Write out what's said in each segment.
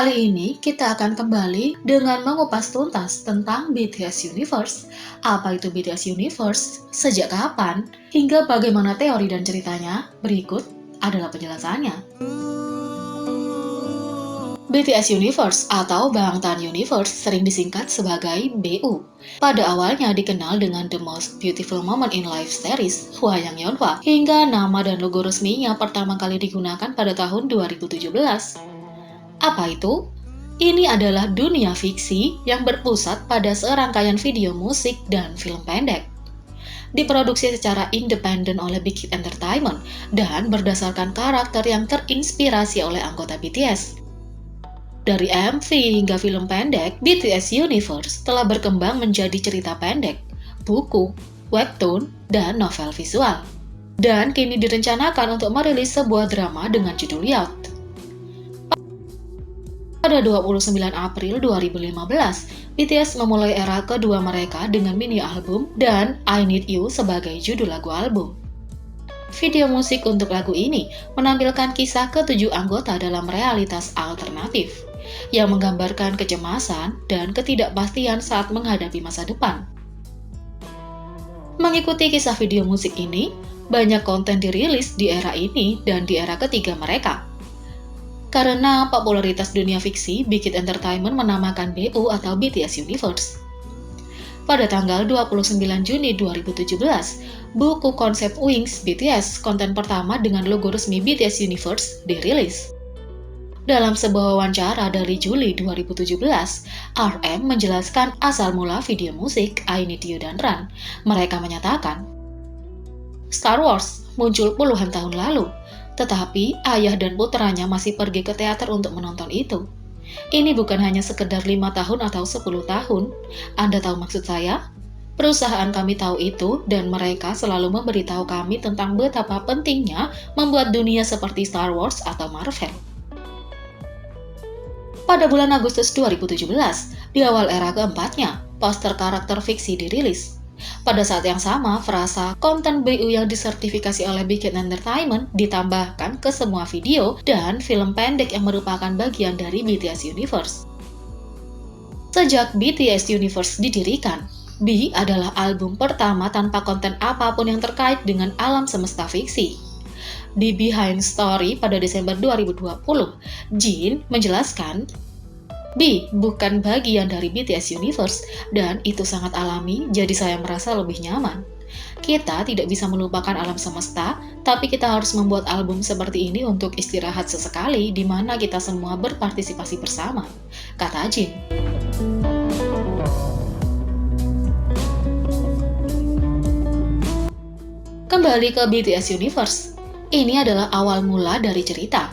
Kali ini kita akan kembali dengan mengupas tuntas tentang BTS Universe. Apa itu BTS Universe, sejak kapan, hingga bagaimana teori dan ceritanya. Berikut adalah penjelasannya. BTS Universe atau Bangtan Universe sering disingkat sebagai BU. Pada awalnya dikenal dengan The Most Beautiful Moment in Life series Hwayang Yeonhwa, hingga nama dan logo resminya pertama kali digunakan pada tahun 2017. Apa itu? Ini adalah dunia fiksi yang berpusat pada serangkaian video musik dan film pendek. Diproduksi secara independen oleh Big Hit Entertainment dan berdasarkan karakter yang terinspirasi oleh anggota BTS. Dari MV hingga film pendek, BTS Universe telah berkembang menjadi cerita pendek, buku, webtoon, dan novel visual. Dan kini direncanakan untuk merilis sebuah drama dengan judul Yacht. Pada 29 April 2015, BTS memulai era kedua mereka dengan mini album dan I Need You sebagai judul lagu album. Video musik untuk lagu ini menampilkan kisah ketujuh anggota dalam realitas alternatif, yang menggambarkan kecemasan dan ketidakpastian saat menghadapi masa depan. Mengikuti kisah video musik ini, banyak konten dirilis di era ini dan di era ketiga mereka. Karena popularitas dunia fiksi, Big Hit Entertainment menamakan BU atau BTS Universe. Pada tanggal 29 Juni 2017, buku konsep Wings BTS, konten pertama dengan logo resmi BTS Universe, dirilis. Dalam sebuah wawancara dari Juli 2017, RM menjelaskan asal mula video musik I Need You dan Run. Mereka menyatakan, Star Wars muncul puluhan tahun lalu, tetapi ayah dan putranya masih pergi ke teater untuk menonton itu. Ini bukan hanya sekedar 5 tahun atau 10 tahun. Anda tahu maksud saya? Perusahaan kami tahu itu dan mereka selalu memberitahu kami tentang betapa pentingnya membuat dunia seperti Star Wars atau Marvel. Pada bulan Agustus 2017, di awal era keempatnya, poster karakter fiksi dirilis. Pada saat yang sama, frasa konten BU yang disertifikasi oleh Big Hit Entertainment ditambahkan ke semua video dan film pendek yang merupakan bagian dari BTS Universe. Sejak BTS Universe didirikan, B adalah album pertama tanpa konten apapun yang terkait dengan alam semesta fiksi. Di Behind Story pada Desember 2020, Jin menjelaskan, B bukan bagian dari BTS Universe dan itu sangat alami, jadi saya merasa lebih nyaman. Kita tidak bisa melupakan alam semesta, tapi kita harus membuat album seperti ini untuk istirahat sesekali di mana kita semua berpartisipasi bersama, kata Jin. Kembali ke BTS Universe, ini adalah awal mula dari cerita.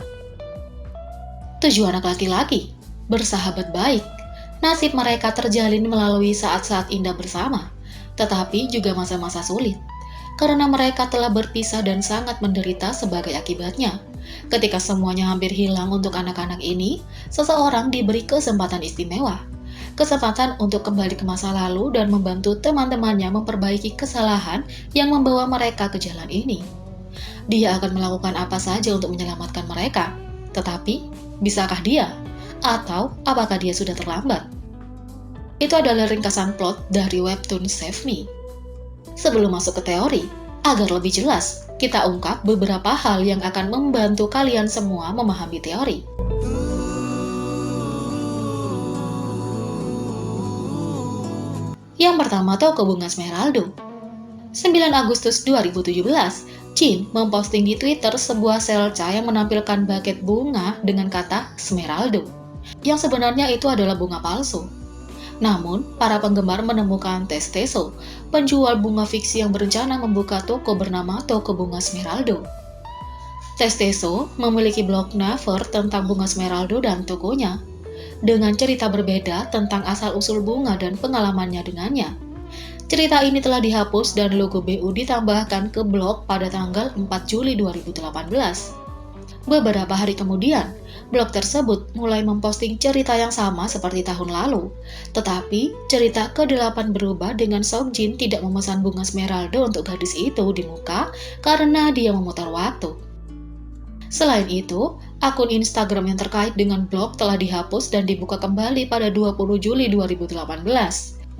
7 anak laki-laki bersahabat baik. Nasib mereka terjalin melalui saat-saat indah bersama, tetapi juga masa-masa sulit, karena mereka telah berpisah dan sangat menderita sebagai akibatnya. Ketika semuanya hampir hilang untuk anak-anak ini, seseorang diberi kesempatan istimewa. Kesempatan untuk kembali ke masa lalu dan membantu teman-temannya memperbaiki kesalahan yang membawa mereka ke jalan ini. Dia akan melakukan apa saja untuk menyelamatkan mereka, tetapi bisakah dia? Atau apakah dia sudah terlambat? Itu adalah ringkasan plot dari webtoon Save Me. Sebelum masuk ke teori, agar lebih jelas, kita ungkap beberapa hal yang akan membantu kalian semua memahami teori. Yang pertama, toko bunga Smeraldo. 9 Agustus 2017, Jin memposting di Twitter sebuah selca yang menampilkan buket bunga dengan kata Smeraldo, yang sebenarnya itu adalah bunga palsu. Namun, para penggemar menemukan Testeso, penjual bunga fiksi yang berencana membuka toko bernama Toko Bunga Smeraldo. Testeso memiliki blog Naver tentang bunga Smeraldo dan tokonya, dengan cerita berbeda tentang asal-usul bunga dan pengalamannya dengannya. Cerita ini telah dihapus dan logo BU ditambahkan ke blog pada tanggal 4 Juli 2018. Beberapa hari kemudian, blog tersebut mulai memposting cerita yang sama seperti tahun lalu. Tetapi, cerita ke-8 berubah dengan Seokjin tidak memesan bunga Smeraldo untuk gadis itu di muka karena dia memutar waktu. Selain itu, Akun Instagram yang terkait dengan blog telah dihapus dan dibuka kembali pada 20 Juli 2018.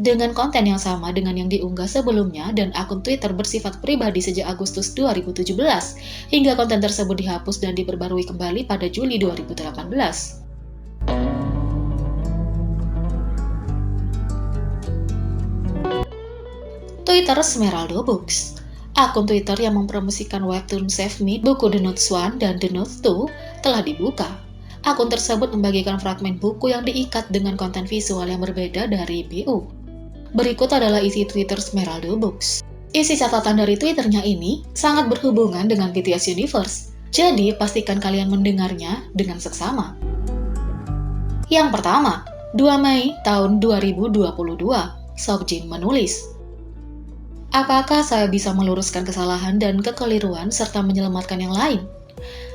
Dengan konten yang sama dengan yang diunggah sebelumnya dan akun Twitter bersifat pribadi sejak Agustus 2017, hingga konten tersebut dihapus dan diperbarui kembali pada Juli 2018. Twitter Smeraldo Books. Akun Twitter yang mempromosikan webtoon Save Me, buku The Notes 1 dan The Notes 2 telah dibuka. Akun tersebut membagikan fragmen buku yang diikat dengan konten visual yang berbeda dari BU. Berikut adalah isi Twitter Smeraldo Books. Isi catatan dari Twitternya ini sangat berhubungan dengan BTS Universe, jadi pastikan kalian mendengarnya dengan seksama. Yang pertama, 2 Mei tahun 2022, Seokjin menulis, apakah saya bisa meluruskan kesalahan dan kekeliruan serta menyelamatkan yang lain?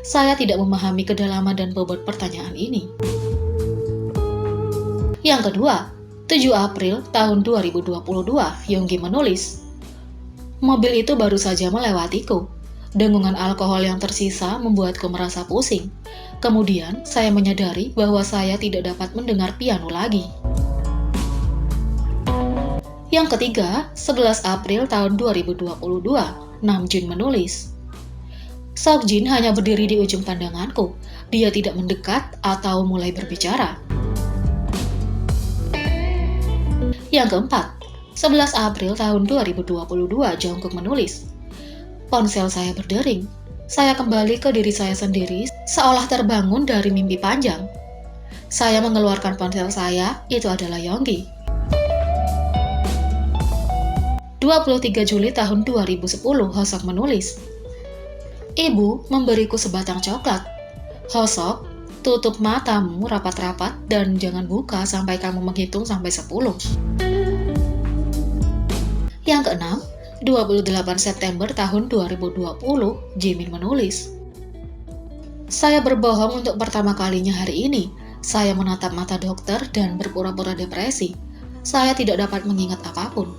Saya tidak memahami kedalaman dan bobot pertanyaan ini. Yang kedua, 7 April tahun 2022, Yoongi menulis, mobil itu baru saja melewatiku. Dengungan alkohol yang tersisa membuatku merasa pusing. Kemudian, saya menyadari bahwa saya tidak dapat mendengar piano lagi. Yang ketiga, 11 April tahun 2022, Namjoon menulis, Seokjin hanya berdiri di ujung pandanganku. Dia tidak mendekat atau mulai berbicara. Yang keempat, 11 April tahun 2022, Jungkook menulis, ponsel saya berdering. Saya kembali ke diri saya sendiri, seolah terbangun dari mimpi panjang. Saya mengeluarkan ponsel saya, itu adalah Yoongi. 23 Juli tahun 2010, Hosok menulis, ibu memberiku sebatang coklat. Hosok, tutup matamu rapat-rapat dan jangan buka sampai kamu menghitung sampai 10. Yang keenam, 28 September tahun 2020, Jimin menulis, saya berbohong untuk pertama kalinya hari ini. Saya menatap mata dokter dan berpura-pura depresi. Saya tidak dapat mengingat apapun.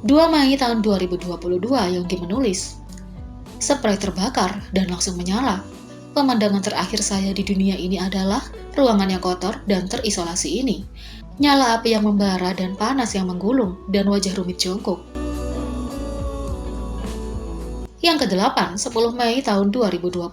2 Mei tahun 2022, Yoongi menulis, spray terbakar dan langsung menyala. Pemandangan terakhir saya di dunia ini adalah ruangan yang kotor dan terisolasi ini. Nyala api yang membara dan panas yang menggulung, dan wajah rumit Jungkook. Yang ke-8, 10 Mei tahun 2022.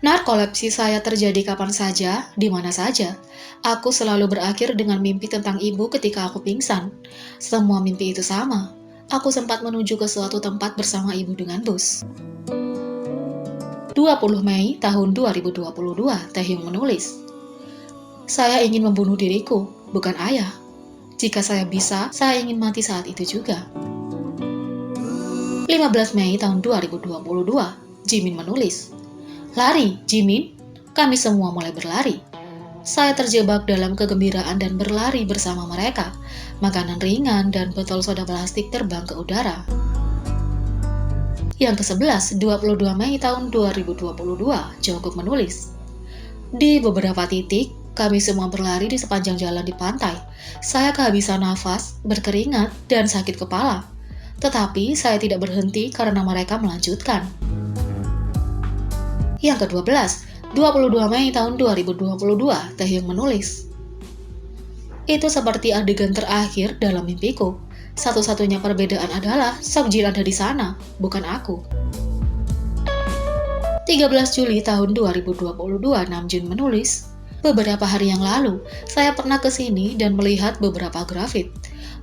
Narkolepsi saya terjadi kapan saja, di mana saja. Aku selalu berakhir dengan mimpi tentang ibu ketika aku pingsan. Semua mimpi itu sama. Aku sempat menuju ke suatu tempat bersama ibu dengan bus. 20 Mei tahun 2022, Taehyung menulis, saya ingin membunuh diriku, bukan ayah. Jika saya bisa, saya ingin mati saat itu juga. 15 Mei tahun 2022, Jimin menulis, lari, Jimin, kami semua mulai berlari. Saya terjebak dalam kegembiraan dan berlari bersama mereka. Makanan ringan dan botol soda plastik terbang ke udara. Yang ke-11, 22 Mei tahun 2022, Jungkook menulis, di beberapa titik, kami semua berlari di sepanjang jalan di pantai. Saya kehabisan nafas, berkeringat, dan sakit kepala. Tetapi saya tidak berhenti karena mereka melanjutkan. Yang ke-12, 22 Mei tahun 2022, Taehyung menulis, itu seperti adegan terakhir dalam mimpiku. Satu-satunya perbedaan adalah Seokjin ada di sana, bukan aku. 13 Juli tahun 2022, Namjoon menulis, beberapa hari yang lalu, saya pernah ke sini dan melihat beberapa grafit.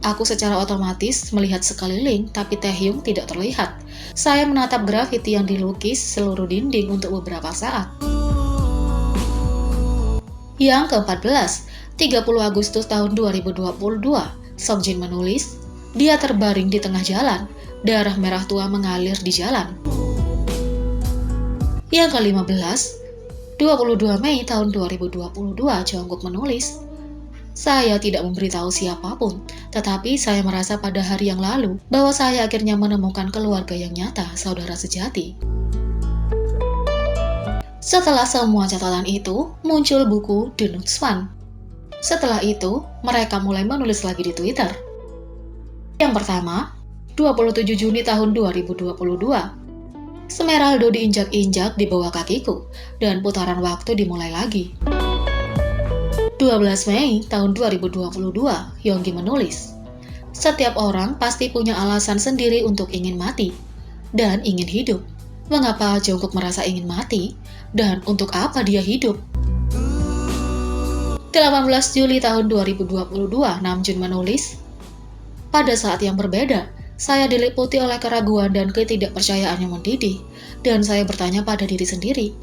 Aku secara otomatis melihat sekeliling, tapi Taehyung tidak terlihat. Saya menatap grafiti yang dilukis seluruh dinding untuk beberapa saat. Yang ke-14, 30 Agustus tahun 2022, Seokjin menulis, dia terbaring di tengah jalan, darah merah tua mengalir di jalan. Yang ke-15, 22 Mei tahun 2022, Jungkook menulis, saya tidak memberitahu siapapun, tetapi saya merasa pada hari yang lalu bahwa saya akhirnya menemukan keluarga yang nyata, saudara sejati. Setelah semua catatan itu, muncul buku The Notes 1. Setelah itu, mereka mulai menulis lagi di Twitter. Yang pertama, 27 Juni tahun 2022. Smeraldo diinjak-injak di bawah kakiku, dan putaran waktu dimulai lagi. 12 Mei tahun 2022, Yonggi menulis, "Setiap orang pasti punya alasan sendiri untuk ingin mati dan ingin hidup. Mengapa Jungkook merasa ingin mati? Dan untuk apa dia hidup?" 18 Juli tahun 2022, Namjoon menulis, "Pada saat yang berbeda, saya diliputi oleh keraguan dan ketidakpercayaan yang mendidih, dan saya bertanya pada diri sendiri,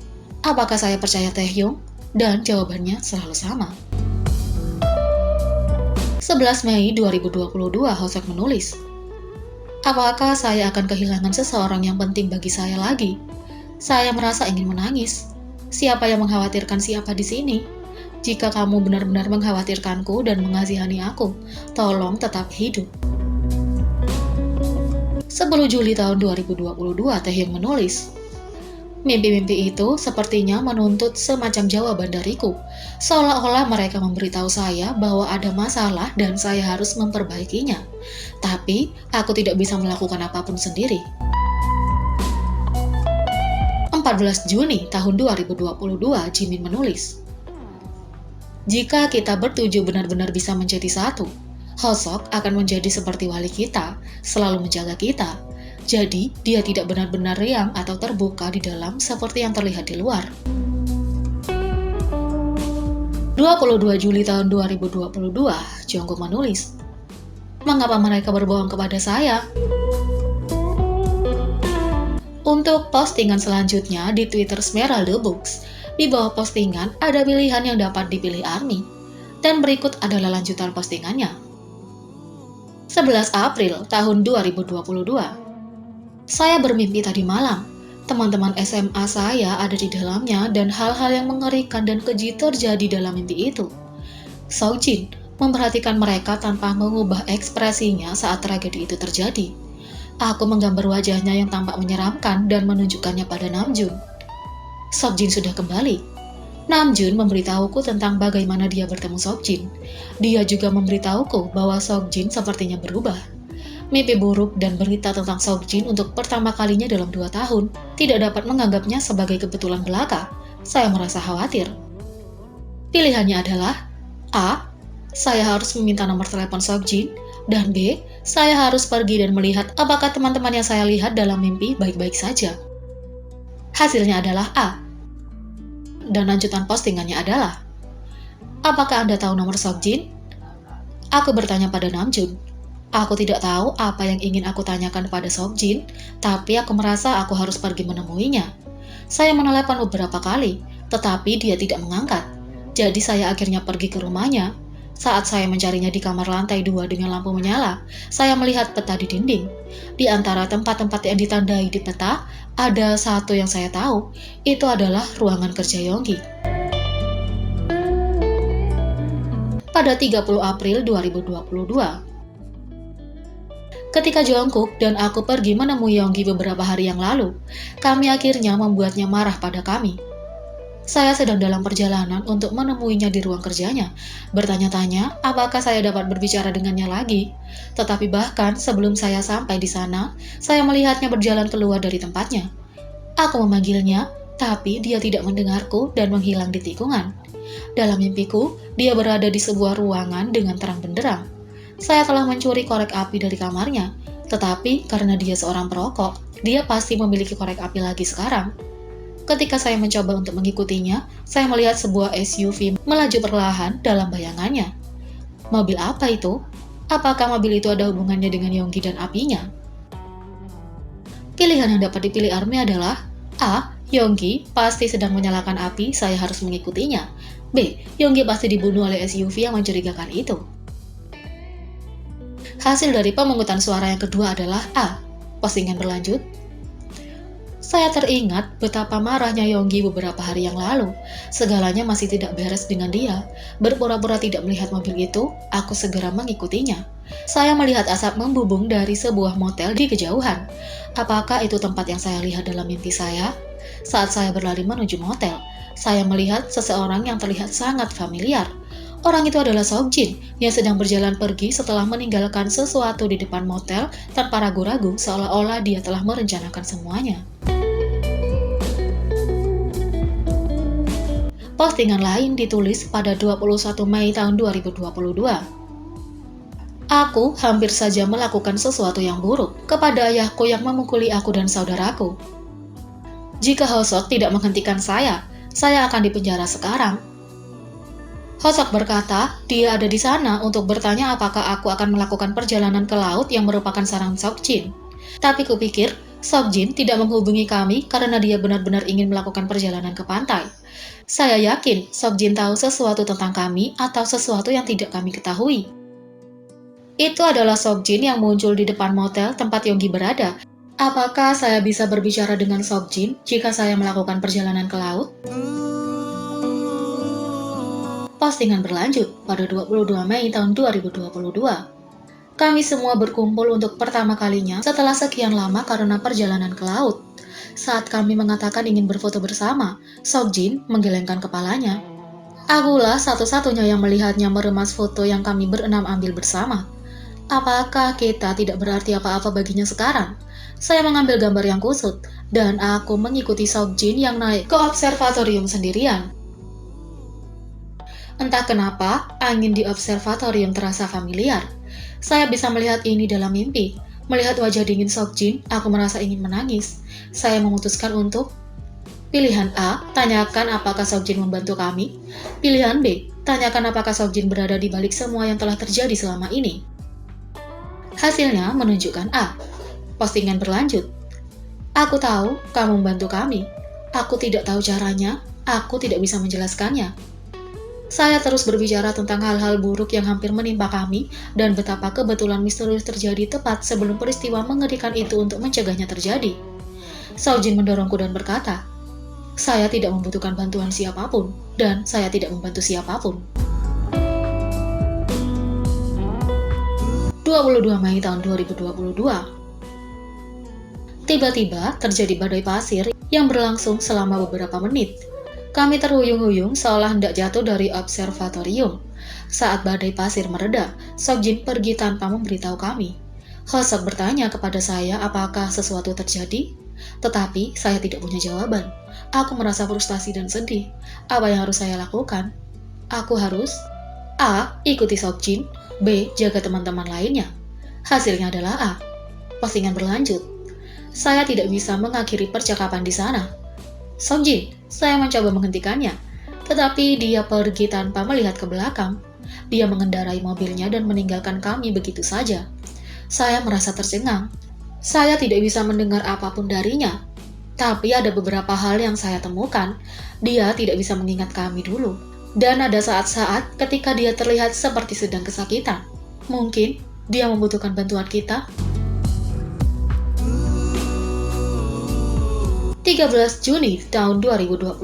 apakah saya percaya Taehyung? Dan jawabannya selalu sama." 11 Mei 2022, Hosek menulis, "Apakah saya akan kehilangan seseorang yang penting bagi saya lagi? Saya merasa ingin menangis. Siapa yang mengkhawatirkan siapa di sini? Jika kamu benar-benar mengkhawatirkanku dan mengasihani aku, tolong tetap hidup." 10 Juli tahun 2022, Taehyung menulis, "Mimpi-mimpi itu sepertinya menuntut semacam jawaban dariku, seolah-olah mereka memberitahu saya bahwa ada masalah dan saya harus memperbaikinya. Tapi, aku tidak bisa melakukan apapun sendiri." 14 Juni tahun 2022, Jimin menulis, "Jika kita bertujuh benar-benar bisa menjadi satu, Hosok akan menjadi seperti wali kita, selalu menjaga kita. Jadi, dia tidak benar-benar riang atau terbuka di dalam seperti yang terlihat di luar." 22 Juli tahun 2022, Jungkook menulis, "Mengapa mereka berbohong kepada saya?" Untuk postingan selanjutnya di Twitter Smeraldo Books, di bawah postingan ada pilihan yang dapat dipilih ARMY, dan berikut adalah lanjutan postingannya. 11 April tahun 2022, "Saya bermimpi tadi malam. Teman-teman SMA saya ada di dalamnya dan hal-hal yang mengerikan dan keji terjadi dalam mimpi itu. Seokjin memperhatikan mereka tanpa mengubah ekspresinya saat tragedi itu terjadi. Aku menggambar wajahnya yang tampak menyeramkan dan menunjukkannya pada Namjoon. Seokjin sudah kembali. Namjoon memberitahuku tentang bagaimana dia bertemu Seokjin. Dia juga memberitahuku bahwa Seokjin sepertinya berubah. Mimpi buruk dan berita tentang Seokjin untuk pertama kalinya dalam 2 tahun tidak dapat menganggapnya sebagai kebetulan belaka. Saya merasa khawatir. Pilihannya adalah A. Saya harus meminta nomor telepon Seokjin, dan B. Saya harus pergi dan melihat apakah teman-teman yang saya lihat dalam mimpi baik-baik saja. Hasilnya adalah A. Dan lanjutan postingannya adalah, "Apakah Anda tahu nomor Seokjin?" Aku bertanya pada Namjoon. Aku tidak tahu apa yang ingin aku tanyakan pada Seokjin, tapi aku merasa aku harus pergi menemuinya. Saya menelepon beberapa kali, tetapi dia tidak mengangkat. Jadi saya akhirnya pergi ke rumahnya. Saat saya mencarinya di kamar lantai 2 dengan lampu menyala, saya melihat peta di dinding. Di antara tempat-tempat yang ditandai di peta, ada satu yang saya tahu, itu adalah ruangan kerja Yonggi." Pada 30 April 2022, ketika Jungkook dan aku pergi menemui Yonggi beberapa hari yang lalu, kami akhirnya membuatnya marah pada kami. Saya sedang dalam perjalanan untuk menemuinya di ruang kerjanya, bertanya-tanya apakah saya dapat berbicara dengannya lagi. Tetapi bahkan sebelum saya sampai di sana, saya melihatnya berjalan keluar dari tempatnya. Aku memanggilnya, tapi dia tidak mendengarku dan menghilang di tikungan. Dalam mimpiku, dia berada di sebuah ruangan dengan terang benderang. Saya telah mencuri korek api dari kamarnya, tetapi karena dia seorang perokok, dia pasti memiliki korek api lagi sekarang. Ketika saya mencoba untuk mengikutinya, saya melihat sebuah SUV melaju perlahan dalam bayangannya. Mobil apa itu? Apakah mobil itu ada hubungannya dengan Yonggi dan apinya? Pilihan yang dapat dipilih ARMY adalah A. Yonggi pasti sedang menyalakan api, saya harus mengikutinya. B. Yonggi pasti dibunuh oleh SUV yang mencurigakan itu. Hasil dari pemungutan suara yang kedua adalah A. Postingan berlanjut. Saya teringat betapa marahnya Yonggi beberapa hari yang lalu. Segalanya masih tidak beres dengan dia. Berpura-pura tidak melihat mobil itu, aku segera mengikutinya. Saya melihat asap membubung dari sebuah motel di kejauhan. Apakah itu tempat yang saya lihat dalam mimpi saya? Saat saya berlari menuju motel, saya melihat seseorang yang terlihat sangat familiar. Orang itu adalah Seokjin yang sedang berjalan pergi setelah meninggalkan sesuatu di depan motel tanpa ragu-ragu, seolah-olah dia telah merencanakan semuanya. Postingan lain ditulis pada 21 Mei tahun 2022. Aku hampir saja melakukan sesuatu yang buruk kepada ayahku yang memukuli aku dan saudaraku. Jika Hosok tidak menghentikan saya akan dipenjara sekarang. Hosok berkata, dia ada di sana untuk bertanya apakah aku akan melakukan perjalanan ke laut yang merupakan saran Seokjin. Tapi kupikir, Seokjin tidak menghubungi kami karena dia benar-benar ingin melakukan perjalanan ke pantai. Saya yakin Seokjin tahu sesuatu tentang kami atau sesuatu yang tidak kami ketahui. Itu adalah Seokjin yang muncul di depan motel tempat Yonggi berada. Apakah saya bisa berbicara dengan Seokjin jika saya melakukan perjalanan ke laut? Postingan berlanjut pada 22 Mei tahun 2022. Kami semua berkumpul untuk pertama kalinya setelah sekian lama karena perjalanan ke laut. Saat kami mengatakan ingin berfoto bersama, Seokjin menggelengkan kepalanya. Akulah satu-satunya yang melihatnya meremas foto yang kami berenam ambil bersama. Apakah kita tidak berarti apa-apa baginya sekarang? Saya mengambil gambar yang kusut, dan aku mengikuti Seokjin yang naik ke observatorium sendirian. Entah kenapa, angin di observatorium terasa familiar. Saya bisa melihat ini dalam mimpi. Melihat wajah dingin Seokjin, aku merasa ingin menangis. Saya memutuskan untuk pilihan A, tanyakan apakah Seokjin membantu kami. Pilihan B, tanyakan apakah Seokjin berada di balik semua yang telah terjadi selama ini. Hasilnya menunjukkan A. Postingan berlanjut. Aku tahu kamu membantu kami. Aku tidak tahu caranya, aku tidak bisa menjelaskannya. Saya terus berbicara tentang hal-hal buruk yang hampir menimpa kami dan betapa kebetulan misterius terjadi tepat sebelum peristiwa mengerikan itu untuk mencegahnya terjadi. Seokjin mendorongku dan berkata, saya tidak membutuhkan bantuan siapapun, dan saya tidak membantu siapapun. 22 Mei tahun 2022. Tiba-tiba terjadi badai pasir yang berlangsung selama beberapa menit. Kami terhuyung-huyung seolah hendak jatuh dari observatorium. Saat badai pasir mereda, Seokjin pergi tanpa memberitahu kami. Hosok bertanya kepada saya apakah sesuatu terjadi, tetapi saya tidak punya jawaban. Aku merasa frustasi dan sedih. Apa yang harus saya lakukan? Aku harus A. Ikuti Seokjin, B. Jaga teman-teman lainnya. Hasilnya adalah A. Postingan berlanjut. Saya tidak bisa mengakhiri percakapan di sana. Seokjin, saya mencoba menghentikannya, tetapi dia pergi tanpa melihat ke belakang. Dia mengendarai mobilnya dan meninggalkan kami begitu saja. Saya merasa tercengang. Saya tidak bisa mendengar apapun darinya. Tapi ada beberapa hal yang saya temukan. Dia tidak bisa mengingat kami dulu. Dan ada saat-saat ketika dia terlihat seperti sedang kesakitan. Mungkin dia membutuhkan bantuan kita. 13 Juni tahun 2022.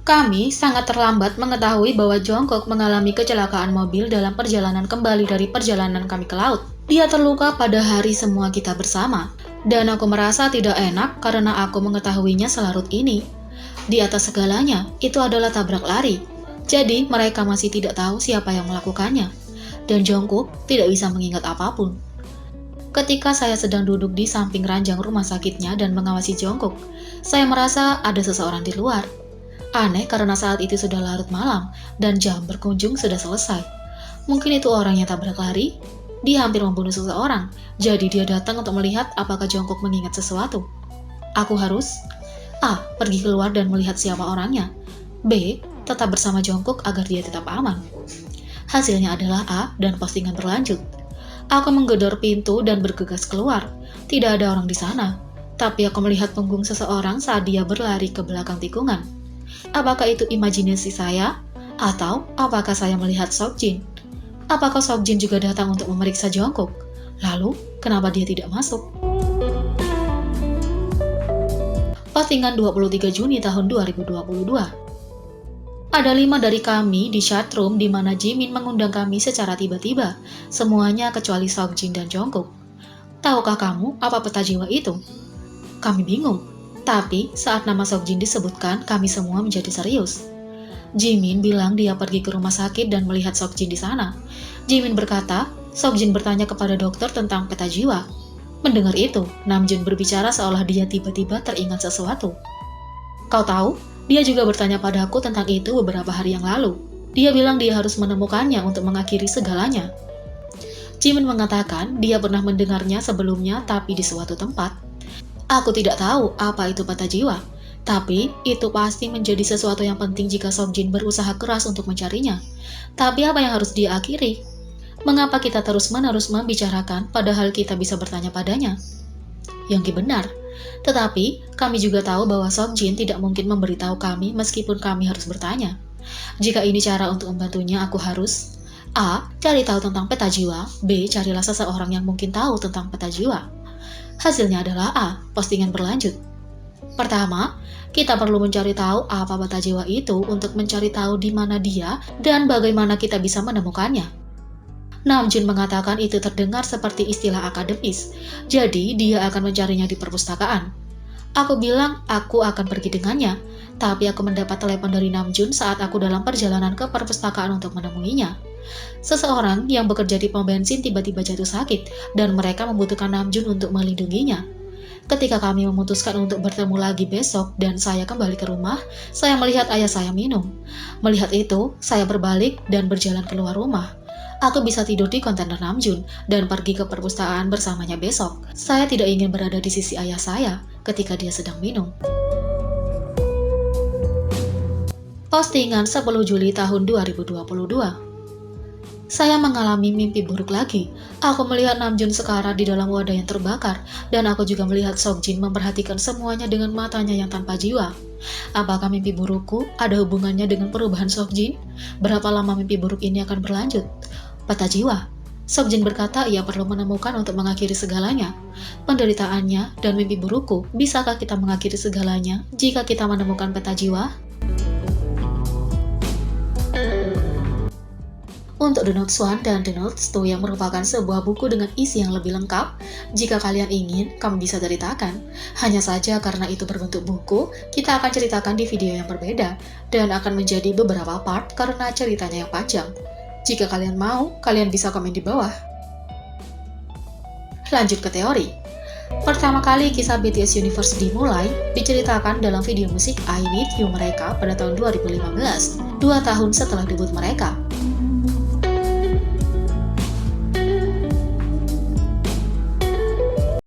Kami sangat terlambat mengetahui bahwa Jongkook mengalami kecelakaan mobil dalam perjalanan kembali dari perjalanan kami ke laut. Dia terluka pada hari semua kita bersama. Dan aku merasa tidak enak karena aku mengetahuinya selarut ini. Di atas segalanya, itu adalah tabrak lari. Jadi mereka masih tidak tahu siapa yang melakukannya. Dan Jongkook tidak bisa mengingat apapun. Ketika saya sedang duduk di samping ranjang rumah sakitnya dan mengawasi Jongkook, saya merasa ada seseorang di luar. Aneh karena saat itu sudah larut malam dan jam berkunjung sudah selesai. Mungkin itu orang yang tabrak lari. Dia hampir membunuh seseorang, jadi dia datang untuk melihat apakah Jongkook mengingat sesuatu. Aku harus A. Pergi keluar dan melihat siapa orangnya. B. Tetap bersama Jongkook agar dia tetap aman. Hasilnya adalah A dan postingan berlanjut. Aku menggedor pintu dan bergegas keluar. Tidak ada orang di sana, tapi aku melihat punggung seseorang saat dia berlari ke belakang tikungan. Apakah itu imajinasi saya? Atau apakah saya melihat Seokjin? Apakah Seokjin juga datang untuk memeriksa Jongkook? Lalu, kenapa dia tidak masuk? Postingan 23 Juni tahun 2022. Ada 5 dari kami di chatroom di mana Jimin mengundang kami secara tiba-tiba, semuanya kecuali Seokjin dan Jongkook. Tahukah kamu apa peta jiwa itu? Kami bingung, tapi saat nama Seokjin disebutkan, kami semua menjadi serius. Jimin bilang dia pergi ke rumah sakit dan melihat Seokjin di sana. Jimin berkata, Seokjin bertanya kepada dokter tentang peta jiwa. Mendengar itu, Namjoon berbicara seolah dia tiba-tiba teringat sesuatu. Kau tahu, Dia juga bertanya padaku tentang itu beberapa hari yang lalu. Dia bilang dia harus menemukannya untuk mengakhiri segalanya. Jimin mengatakan dia pernah mendengarnya sebelumnya tapi di suatu tempat. Aku tidak tahu apa itu patah jiwa, tapi itu pasti menjadi sesuatu yang penting jika Seokjin berusaha keras untuk mencarinya. Tapi apa yang harus dia akhiri? Mengapa kita terus-menerus membicarakan padahal kita bisa bertanya padanya? Yonggi benar, tetapi kami juga tahu bahwa Seokjin tidak mungkin memberitahu kami meskipun kami harus bertanya. Jika ini cara untuk membantunya, aku harus A. Cari tahu tentang peta jiwa. B. Carilah seseorang yang mungkin tahu tentang peta jiwa. Hasilnya adalah A. Postingan berlanjut. Pertama, kita perlu mencari tahu apa peta jiwa itu untuk mencari tahu di mana dia dan bagaimana kita bisa menemukannya. Namjoon mengatakan itu terdengar seperti istilah akademis, jadi dia akan mencarinya di perpustakaan. Aku bilang aku akan pergi dengannya, tapi aku mendapat telepon dari Namjoon saat aku dalam perjalanan ke perpustakaan untuk menemuinya. Seseorang yang bekerja di pom bensin tiba-tiba jatuh sakit, dan mereka membutuhkan Namjoon untuk melindunginya. Ketika kami memutuskan untuk bertemu lagi besok dan saya kembali ke rumah, saya melihat ayah saya minum. Melihat itu, saya berbalik dan berjalan keluar rumah. Aku bisa tidur di kontainer Namjoon dan pergi ke perpustakaan bersamanya besok. Saya tidak ingin berada di sisi ayah saya ketika dia sedang minum. Postingan 10 Juli tahun 2022. Saya mengalami mimpi buruk lagi. Aku melihat Namjoon sekarat di dalam wadah yang terbakar, dan aku juga melihat Seokjin memperhatikan semuanya dengan matanya yang tanpa jiwa. Apakah mimpi burukku ada hubungannya dengan perubahan Seokjin? Berapa lama mimpi buruk ini akan berlanjut? Peta jiwa. Seokjin berkata ia perlu menemukan untuk mengakhiri segalanya. Penderitaannya dan mimpi burukku, bisakah kita mengakhiri segalanya jika kita menemukan peta jiwa? Untuk The Notes 1 dan The Notes 2 yang merupakan sebuah buku dengan isi yang lebih lengkap, jika kalian ingin, kamu bisa ceritakan. Hanya saja karena itu berbentuk buku, kita akan ceritakan di video yang berbeda, dan akan menjadi beberapa part karena ceritanya yang panjang. Jika kalian mau, kalian bisa komen di bawah. Lanjut ke teori. Pertama kali kisah BTS Universe dimulai, diceritakan dalam video musik I Need You mereka pada tahun 2015, 2 tahun setelah debut mereka.